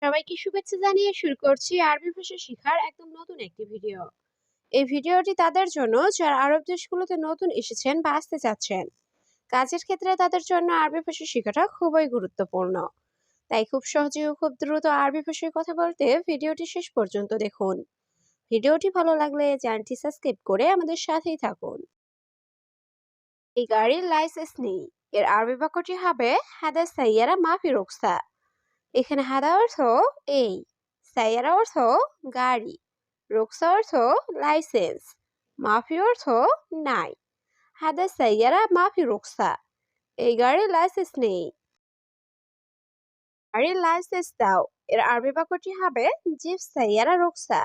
সবাইকে শুভেচ্ছা জানিয়ে শুরু করছি আরবি ভাষা শেখার একদম নতুন একটি ভিডিও। এই ভিডিওটি তাদের জন্য যারা আরব দেশগুলোতে নতুন এসেছেন বা আসতে চাচ্ছেন। কাজের ক্ষেত্রে তাদের জন্য আরবি ভাষা শেখাটা খুবই গুরুত্বপূর্ণ। তাই খুব সহজে ও খুব দ্রুত আরবি ভাষায় কথা বলতে ভিডিওটি শেষ পর্যন্ত দেখুন। ভিডিওটি ভালো লাগলে চ্যানেলটি সাবস্ক্রাইব করে আমাদের সাথেই থাকুন। এই গাড়ির লাইসেন্স নেই। এর আরবি বাক্যটি হবে হাদা সাইয়ারা মাফি রুকসা। এখানে হাদা অর্থ এই, সাইয়ারা অর্থ গাড়ি, রুকসা অর্থ লাইসেন্স, মাফি অর্থ নাই। হাদা সাইয়ারা মাফি রুকসা। এই গাড়ির লাইসেন্স নেই। গাড়ির লাইসেন্স দাও। এর আরবি বাক্যটি হবে জিপ সাইয়ারা রুকসা।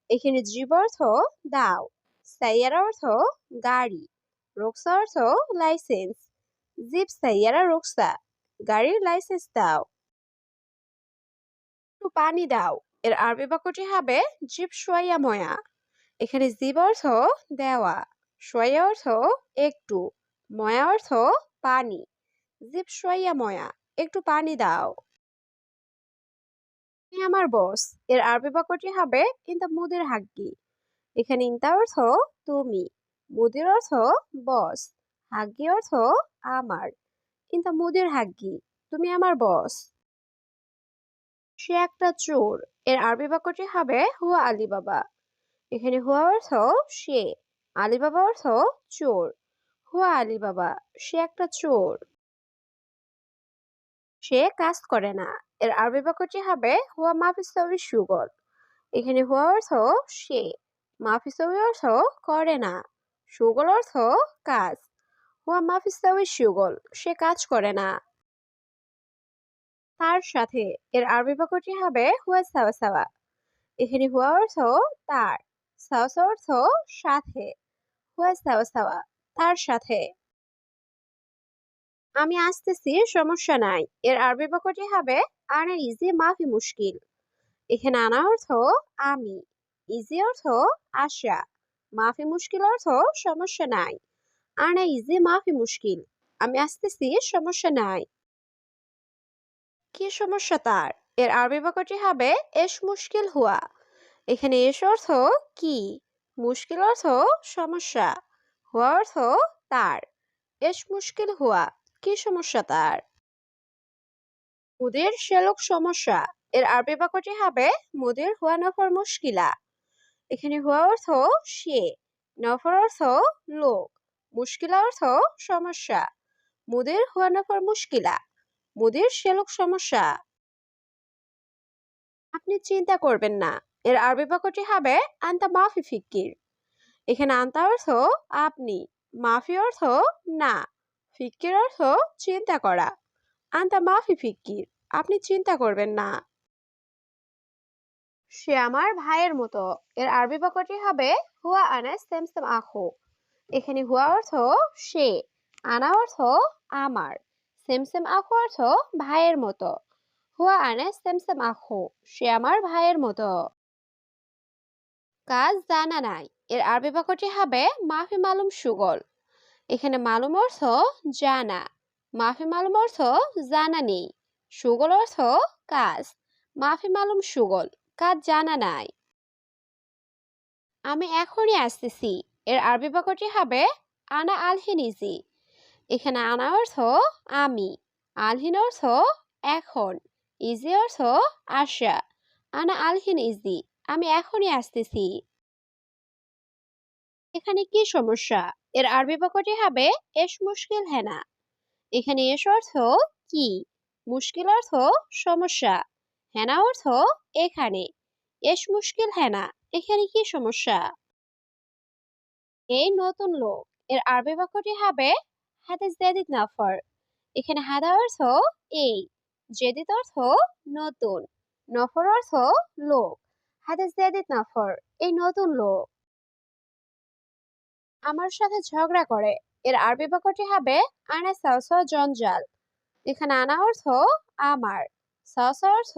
এখানে জিপ অর্থ দাও, সাইয়ারা অর্থ গাড়ি, রুকসা অর্থ লাইসেন্স। জিপ সাইয়ারা রুকসা। গাড়ির লাইসেন্স দাও। একটু পানি দাও। এর আরবি বাক্যটি হবে জিব সোয়া ময়া। এখানে জিব অর্থ দেওয়া, সোয়া অর্থ একটু, ময়া অর্থ পানি। জিব সোয়া ময়া, একটু পানি দাও। তুমি আমার বস। এর আরবি বাক্যটি হবে ইনতা মুদির হাক্কি। এখানে ইনতা অর্থ তুমি, মুদির অর্থ বস, হাগ্গি অর্থ আমার। ইনতা মুদির হাগ্গি, তুমি আমার বস। সে একটা চোর। এর আরবি বাক্যটি হবে হুয়া আলী বাবা। এখানে হুয়া অর্থ সে, আলী বাবা অর্থ চোর। হুয়া আলী বাবা, সে একটা চোর। সে কাজ করে না। এর আরবি বাক্যটি হবে হুয়া মাফিসাউই সুগল। এখানে হুয়া অর্থ সে, মাফিসাউই অর্থ করে না, সুগল অর্থ কাজ। হুয়া মাফিসাউই সুগল, সে কাজ করে না। তার সাথে। এর আরবি বাক্যটি হবে হুয়া সাওয়া সাওয়া। এখানে হুয়া অর্থ তার, সাওয়া সাওয়া অর্থ সাথে। হুয়া সাওয়া সাওয়া, তার সাথে। আমি আসতেছি, সমস্যা নাই। এর আরবি বাক্যটি হবে আনা ইজি মাফি মুশকিল। এখানে আনা অর্থ আমি, ইজি অর্থ আসা, মাফি মুশকিল অর্থ সমস্যা নাই। আনা ইজি মাফি মুশকিল, আমি আসতেছি, সমস্যা নাই। কি সমস্যা তার? এর আরবি বাক্যটি হবে এস মুশকিল হুয়া। এখানে এস অর্থ কি, মুশকিল অর্থ সমস্যা, হুয়া অর্থ তার। এস মুশকিল হুয়া, কি সমস্যা তার? মুদির সেলক সমস্যা। এর আরবি বাক্যটি হবে মুদির হুয়া নফর মুশকিলা। এখানে হুয়া অর্থ সে, নফর অর্থ লোক, মুশকিলা অর্থ সমস্যা। মুদির হুয়া নফর মুশকিলা, মুদির সেলক সমস্যা। আপনি চিন্তা করবেন না। এর আরবি বাক্যটি হবে আন্তা মাফি ফিক্কির। এখানে আন্তা অর্থ আপনি, মাফি অর্থ না, ফিক্কির অর্থ চিন্তা করা। আন্তা মাফি ফিক্কির, আপনি চিন্তা করবেন না। সে আমার ভাইয়ের মতো। এর আরবি বাক্যটি হবে হুয়া আনা সেমসেম আখো। এখানে হুয়া অর্থ সে, আনা অর্থ আমার, সেমসেম আখো অর্থ ভাইয়ের মতো। হুয়া আনা সেমসেম আখো, সে আমার ভাইয়ের মতো। কাজ জানা নাই। এর আরবি বাক্যটি হবে মাফি মালুম সুগল। এখানে মালুম অর্থ জানা, মাফি মালুম অর্থ জানা নেই, সুগল অর্থ কাজ। মাফি মালুম সুগল, কাজ জানা নাই। আমি এখনই আসতেছি। এর আরবি বাক্যটি হবে আনা আলহিন ইজি। এখানে আনা অর্থ আমি, আলহিন অর্থ এখন, ইজি অর্থ আসা। আনা আলহিন ইজি, আমি এখনই আসতেছি। এখানে কি সমস্যা? এর আরবি বাক্যটি হবে এস মুশকিল হেনা। এখানে এস অর্থ কি, মুশকিল অর্থ সমস্যা, হেনা অর্থ এখানে। এস মুশকিল হেনা, এখানে কি সমস্যা? এই নতুন লোক। এর আরবি বাক্যটি হবে হাদা জাদিদ নাফর। এখানে হাদা অর্থ এই, জেদিদ অর্থ নতুন, নফর অর্থ লোক। হাদা জাদিদ নাফর, এই নতুন লোক। আমার সাথে ঝগড়া করে। এর আরবি বাক্যটি হবে আনা সাওসা জঞ্জাল। এখানে আনা অর্থ আমার, সাওসা অর্থ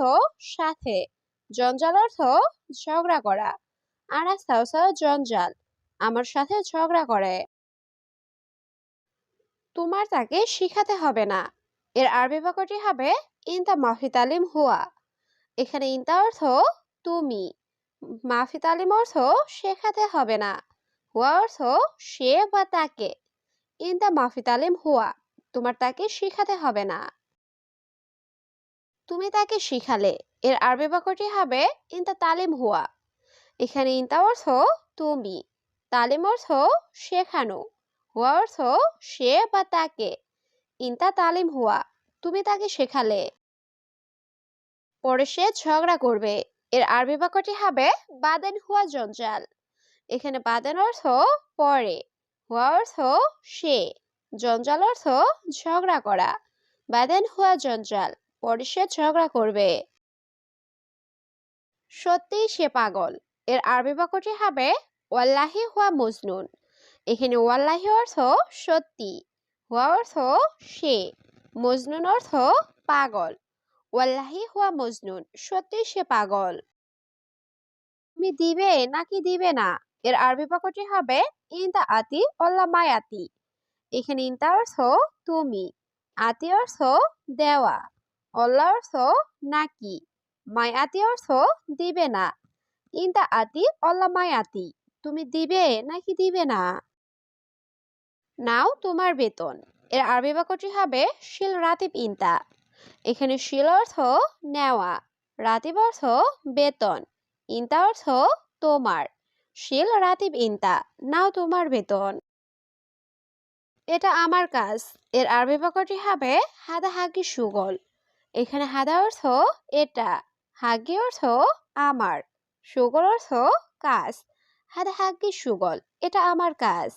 সাথে, জঞ্জাল অর্থ ঝগড়া করা। আনা সাওসা জঞ্জাল, আমার সাথে ঝগড়া করে। তোমার তাকে শিখাতে হবে না। এর আরবি বাক্যটি হবে ইনতা মাফি তালিম হুয়া। এখানে ইনতা অর্থ তুমি, মাফি তালিম অর্থ শেখাতে হবে না, হুয়া অর্থ সে বা তাকে। ইনতা মাফি তালিম হুয়া, তোমার তাকে শিখাতে হবে না। তুমি তাকে শিখালে, এর আরবি বাক্যটি হবে ইনতা তালিম হুয়া। এখানে ইনতা অর্থ তুমি, তালিম অর্থ শেখানো, হুয়া অর্থ সে বা তাকে। ইনতা তালিম হুয়া, তুমি তাকে শেখালে। পরে সে ঝগড়া করবে, এর আরবি বাক্যটি হবে বাদেন হুয়া জঞ্জাল। এখানে বাদেন অর্থ পরে, হুয়া অর্থ সে, জঞ্জাল অর্থ ঝগড়া করা। বাদেন হুয়া জঞ্জাল, পরে সে ঝগড়া করবে। সত্যিই সে পাগল, এর আরবি বাক্যটি হবে ওয়াল্লাহি হুয়া মজনুন। এখানে ওয়াল্লাহি অর্থ সত্যি, হুয়া অর্থ সে, মজনুন অর্থ পাগল। ওয়াল্লাহি হুয়া মজনুন, সত্যি সে পাগল। তুমি দিবে নাকি দিবে না, এর আরবি বাক্যটি হবে ইনতা আতি অল্লা মায়াতি। এখানে ইনতা অর্থ তুমি, আতি অর্থ দেওয়া, অল্লা অর্থ নাকি, মায়াতি অর্থ দিবে না। ইনতা আতি অল্লা মায়াতি, তুমি দিবে নাকি দিবে না। নাও তোমার বেতন, এর আরবি বাক্যটি হবে শিল রাতিব ইনতা। এখানে শিল অর্থ নেওয়া, রাতিব অর্থ বেতন, ইনতা অর্থ তোমার। শিল রাতিব ইনতা, নাও তোমার বেতন। এটা আমার কাজ, এর আরবি বাক্যটি হবে হাদা হাগি সুগল। এখানে হাদা অর্থ এটা, হাগি অর্থ আমার, সুগল অর্থ কাজ। হাদা হাগি সুগল, এটা আমার কাজ।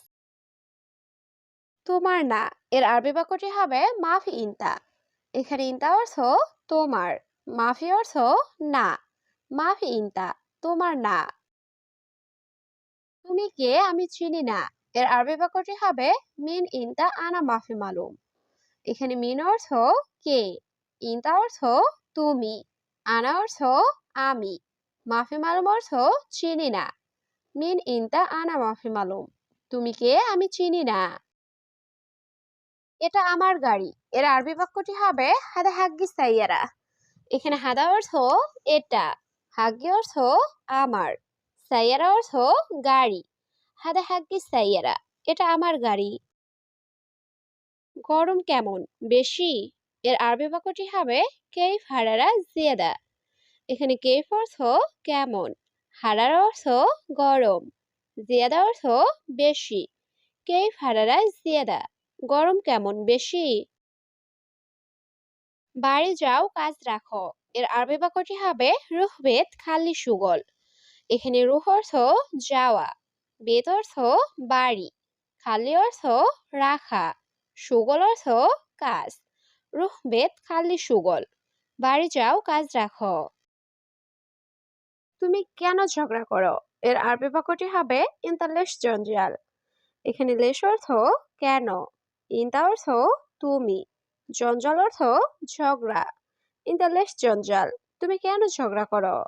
তোমার না, এর আরবি বাক্যটি হবে মাফি ইনতা। এখানে ইনতা অর্থ তোমার, মাফি অর্থ না, মাফি ইনতা, তোমার না। তুমি কে আমি চিনি না, এর আরবি বাক্যটি হবে মিন ইনতা আনা মাফি মালুম। এখানে মিন অর্থ কে, ইনতা অর্থ তুমি, আনা অর্থ আমি, মাফি মালুম অর্থ চিনি না। মিন ইনতা আনা মাফি মালুম, তুমি কে আমি চিনি না। এটা আমার গাড়ি, এর আরবি বাক্যটি হবে হাদা হাগ্গি সাইয়ারা। এখানে হাদা অর্থ এটা, হাগ্গি অর্থ আমার, সাইয়ারা অর্থ গাড়ি। হাদা হাগ্গি সাইয়ারা, এটা আমার গাড়ি। গরম কেমন, বেশি, এর আরবি বাক্যটি হবে কেইফ হারারা জিয়াদা। এখানে কেইফ অর্থ কেমন, হারারা অর্থ গরম, জিয়াদা অর্থ বেশি। কেইফ হারারা জিয়াদা, গরম কেমন, বেশি। বাড়ি যাও কাজ রাখো, এর আরবি বাক্যটি হবে রুহ বেত খালি সুগল। এখানে রুহ অর্থ যাওয়া, বেত অর্থ বাড়ি, খালি অর্থ রাখা, সুগল অর্থ কাজ। রুহ বেত খালি সুগল, বাড়ি যাও কাজ রাখো। তুমি কেন ঝগড়া করো, এর আরবি বাক্যটি হবে ইনতা লেশ জঞ্জাল। এখানে লেশ অর্থ কেন, ইনতা অর্থ তুমি, জঞ্জাল অর্থ ঝগড়া। ইনতা লেশ জঞ্জাল, তুমি কেন ঝগড়া করো।